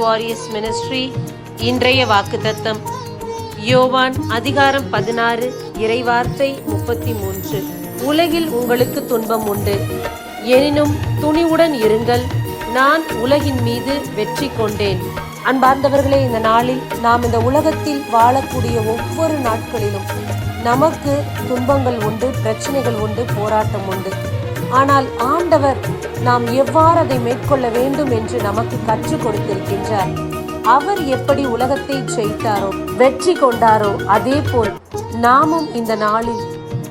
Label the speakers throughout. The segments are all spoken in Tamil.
Speaker 1: Warriors ministry. இன்றைய வாக்குத்தத்தம் யோவான் அதிகாரம் 16 இறைவார்த்தை 33. உலகில் உங்களுக்கு துன்பம் உண்டு, எனினும் துணிவுடன் இருங்கள், நான் உலகின் மீது வெற்றி கொண்டேன். அன்பார்ந்தவர்களே, இந்த நாளில் நாம் இந்த உலகத்தில் வாழக்கூடிய ஒவ்வொரு நாட்களிலும் நமக்கு துன்பங்கள் உண்டு, பிரச்சனைகள் உண்டு, போராட்டம் உண்டு. ஆனால் ஆண்டவர் நாம் எவ்வாறு அதை மேற்கொள்ள வேண்டும் என்று நமக்கு கற்றுக் கொடுத்திருக்கின்றார். அவர் எப்படி உலகத்தை ஜெயித்தாரோ, வெற்றி கொண்டாரோ, அதே போல் நாமும் இந்த நாளில்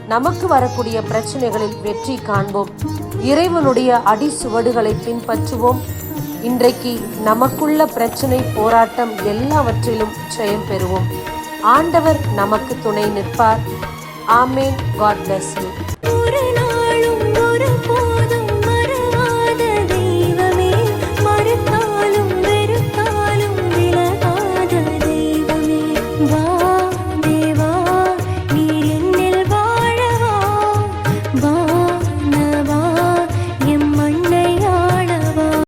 Speaker 1: நமக்கு வரக்கூடிய பிரச்சனைகளில் வெற்றி காண்போம். இறைவனுடைய அடிசுவடுகளை பின்பற்றுவோம். இன்றைக்கு நமக்குள்ள பிரச்சனை, போராட்டம் எல்லாவற்றிலும் ஜெயம் பெறுவோம். ஆண்டவர் நமக்கு துணை நிற்பார். ஆமேன். God bless you.